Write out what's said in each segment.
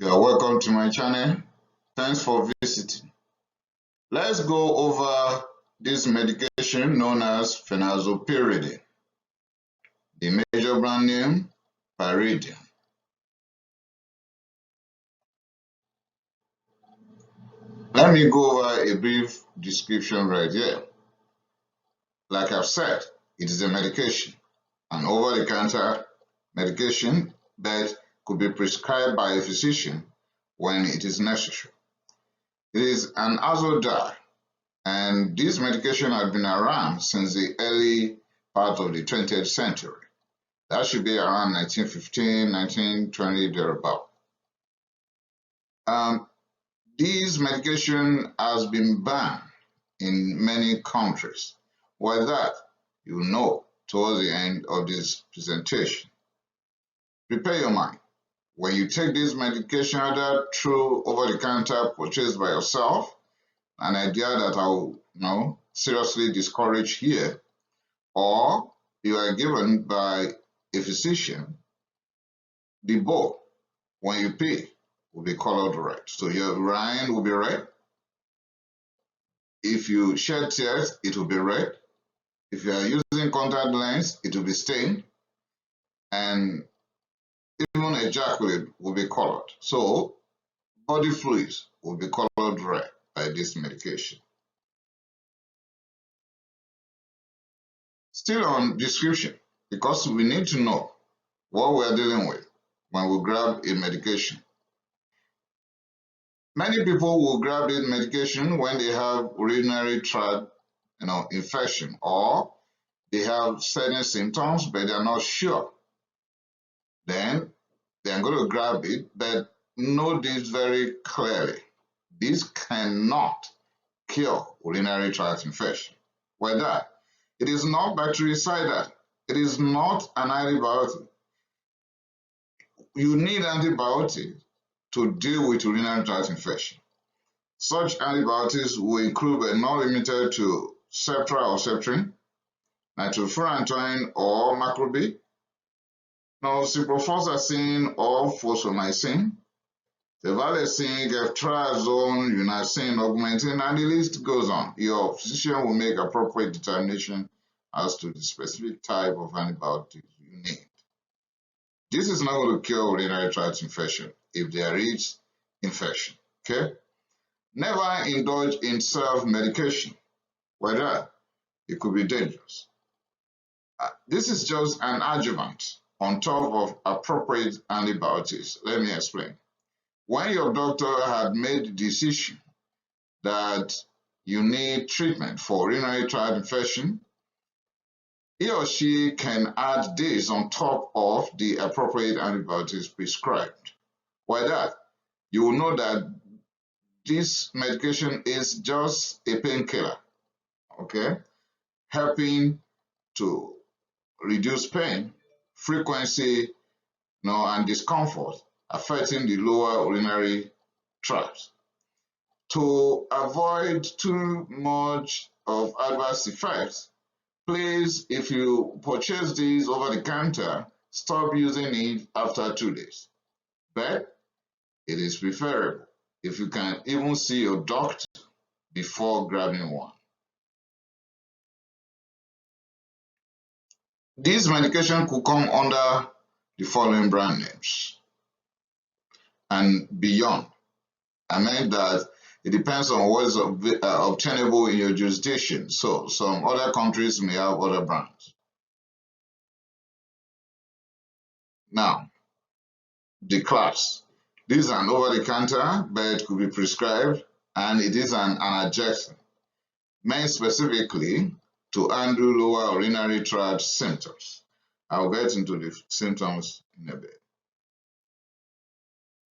You are welcome to my channel. Thanks for visiting. Let's go over this medication known as PHENAZOPYRIDINE. The major brand name, PYRIDIUM. Let me go over a brief description right here. Like I've said, it is a medication, an over-the-counter medication that could be prescribed by a physician when it is necessary. It is an azo dye, and this medication has been around since the early part of the 20th century. That should be around 1915, 1920, thereabout. This medication has been banned in many countries. Why that? You know towards the end of this presentation. Prepare your mind. When you take this medication, either through over-the-counter purchased by yourself, an idea that I will seriously discourage here, or you are given by a physician, the bowl, when you pay, will be colored red. So your urine will be red. If you shed tears, it will be red. If you are using contact lens, it will be stained. And even ejaculate will be colored. So body fluids will be colored red by this medication. Still on description, because we need to know what we are dealing with when we grab a medication. Many people will grab this medication when they have urinary tract infection, or they have certain symptoms but they are not sure. Then they are going to grab it, but know this very clearly. This cannot cure urinary tract infection. Why that? It is not bactericidal. It is not an antibiotic. You need antibiotics to deal with urinary tract infection. Such antibiotics will include but not limited to Septra or Ceptra, Nitrofurantoin or macrobid, Cipro or fosfomycin, Cephalexin, Ceftriaxone, unacin, augmentin, and the list goes on. Your physician will make appropriate determination as to the specific type of antibiotic you need. This is not going to cure urinary tract infection if there is infection. Okay? Never indulge in self-medication. Whether it could be dangerous. This is just an adjuvant on top of appropriate antibiotics. Let me explain. When your doctor had made the decision that you need treatment for urinary tract infection, he or she can add this on top of the appropriate antibiotics prescribed. Why that? You will know that this medication is just a painkiller, okay? Helping to reduce pain, frequency, and discomfort affecting the lower urinary tract. To avoid too much of adverse effects, please, if you purchase these over the counter, stop using it after 2 days. But it is preferable if you can even see your doctor before grabbing one. This medication could come under the following brand names and beyond. I meant that it depends on what is obtainable in your jurisdiction. So some other countries may have other brands. Now, the class. This is an over-the-counter, but it could be prescribed, and it is an analgesic, meant specifically to handle lower urinary tract symptoms. I'll get into the symptoms in a bit.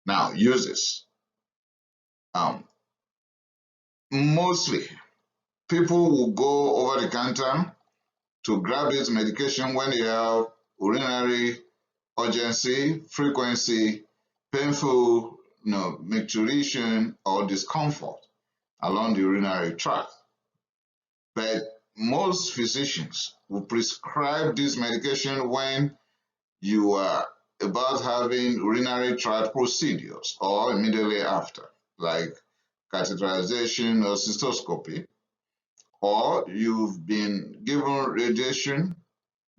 Now, uses. Mostly, people will go over the counter to grab this medication when they have urinary urgency, frequency, painful micturition, or discomfort along the urinary tract. But most physicians will prescribe this medication when you are about having urinary tract procedures or immediately after, like catheterization or cystoscopy, or you've been given radiation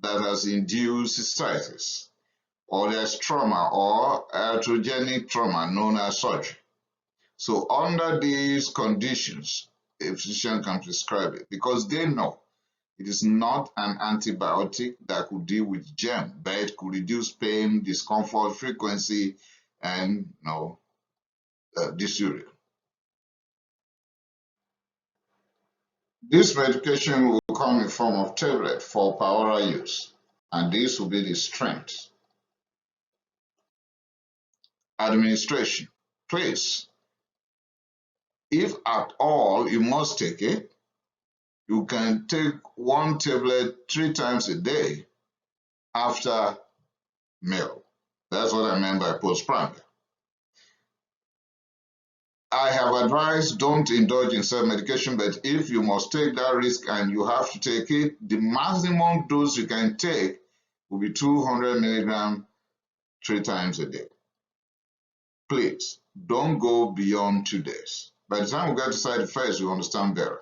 that has induced cystitis, or there's trauma or iatrogenic trauma known as surgery. So under these conditions, a physician can prescribe it because they know it is not an antibiotic that could deal with germ, but it could reduce pain, discomfort, frequency, and dysuria. This medication will come in form of tablet for per oral use, and this will be the strength. Administration. Please, if at all you must take it, you can take one tablet 3 times a day after meal. That's what I meant by postprandial. I have advised don't indulge in self-medication, but if you must take that risk and you have to take it, the maximum dose you can take will be 200 milligrams 3 times a day. Please, don't go beyond 2 days. By the time we get to side effects, you understand better.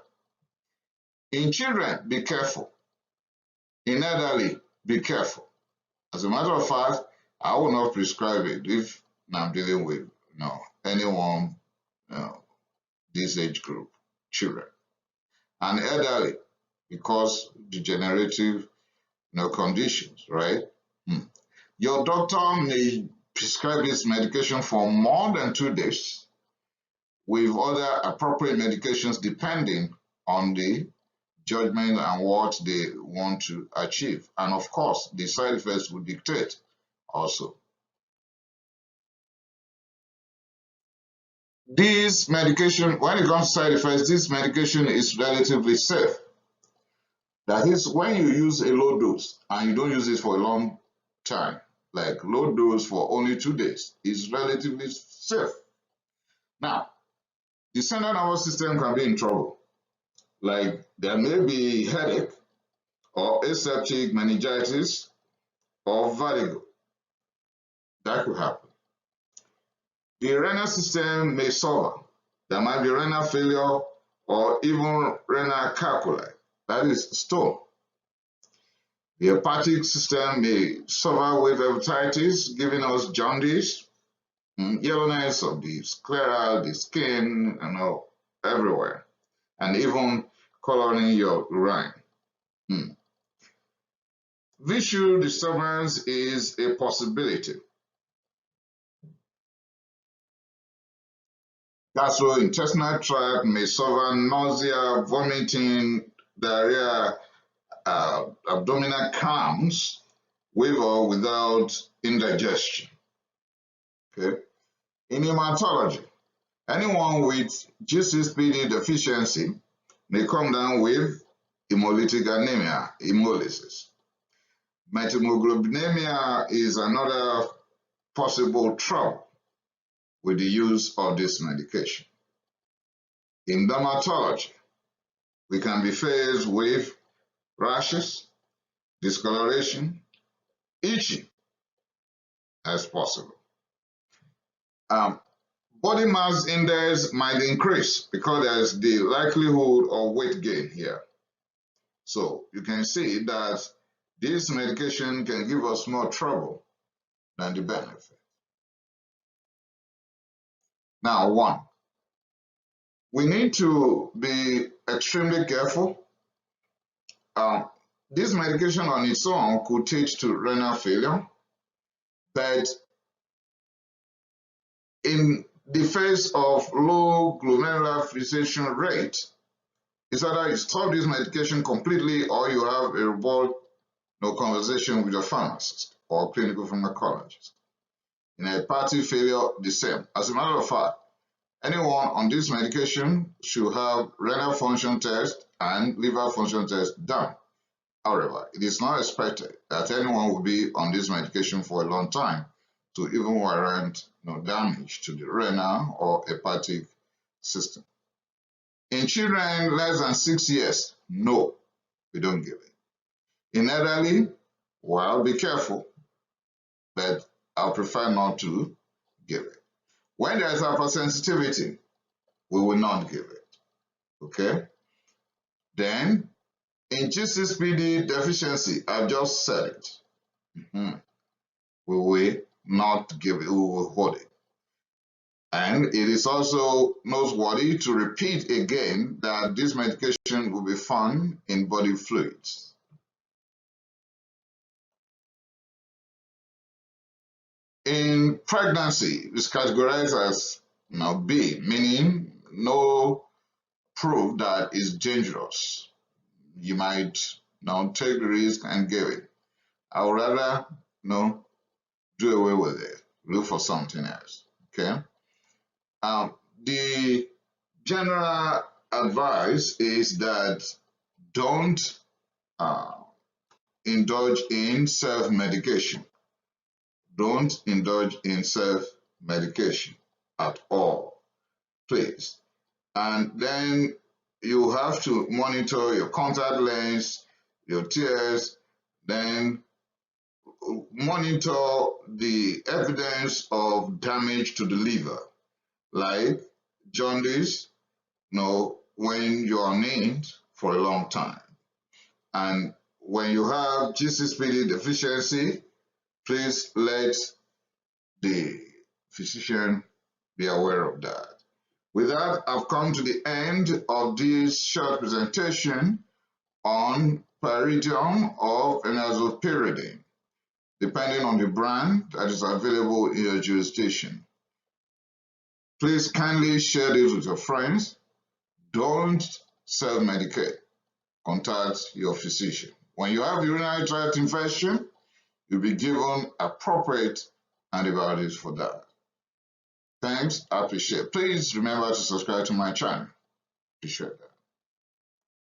In children, be careful. In elderly, be careful. As a matter of fact, I will not prescribe it if I'm dealing with anyone this age group, children. And elderly, because degenerative conditions, right? Your doctor may prescribe this medication for more than 2 days with other appropriate medications depending on the judgment and what they want to achieve. And of course, the side effects will dictate also. This medication, when it comes to side effects, this medication is relatively safe. That is, when you use a low dose and you don't use it for a long time, like low dose for only 2 days, is relatively safe. Now, the central nervous system can be in trouble. Like there may be headache or aseptic meningitis or vertigo. That could happen. The renal system may suffer. There might be renal failure or even renal calculi, that is stone. The hepatic system may suffer with hepatitis, giving us jaundice, yellowness of the sclera, the skin, everywhere, and even coloring your urine. Visual disturbance is a possibility. Gastrointestinal tract may suffer nausea, vomiting, diarrhea, abdominal cramps, with or without indigestion. Okay. In hematology, anyone with G6PD deficiency may come down with hemolytic anemia, hemolysis. Methemoglobinemia is another possible trouble with the use of this medication. In dermatology, we can be faced with rashes, discoloration, itching as possible. Body mass index might increase because there's the likelihood of weight gain here. So you can see that this medication can give us more trouble than the benefit. Now, 1, we need to be extremely careful. This medication on its own could lead to renal failure, but in the face of low glomerular filtration rate, it's either you stop this medication completely or you have a robust conversation with your pharmacist or clinical pharmacologist. In hepatic failure, the same. As a matter of fact, anyone on this medication should have renal function test and liver function test done. However, it is not expected that anyone will be on this medication for a long time to even warrant damage to the renal or hepatic system. In children less than 6 years, no, we don't give it. In elderly, well, be careful, but I prefer not to give it. When there is hypersensitivity, we will not give it. Okay? Then, in G6PD deficiency, I've just said it. We will not give it, we will hold it. And it is also noteworthy to repeat again that this medication will be found in body fluids. In pregnancy, it's categorized as B, meaning no proof that it's dangerous. You might take the risk and give it. I would rather do away with it. Look for something else. Okay. The general advice is that don't indulge in self-medication. Don't indulge in self-medication at all, please. And then you have to monitor your contact lens, your tears, then monitor the evidence of damage to the liver, like jaundice, when you are named for a long time. And when you have G6PD deficiency, please let the physician be aware of that. With that, I've come to the end of this short presentation on PYRIDIUM or PHENAZOPYRIDINE, depending on the brand that is available in your jurisdiction. Please kindly share this with your friends. Don't self-medicate. Contact your physician. When you have urinary tract infection, you'll be given appropriate antibiotics for that. Thanks, I appreciate it. Please remember to subscribe to my channel. Appreciate that.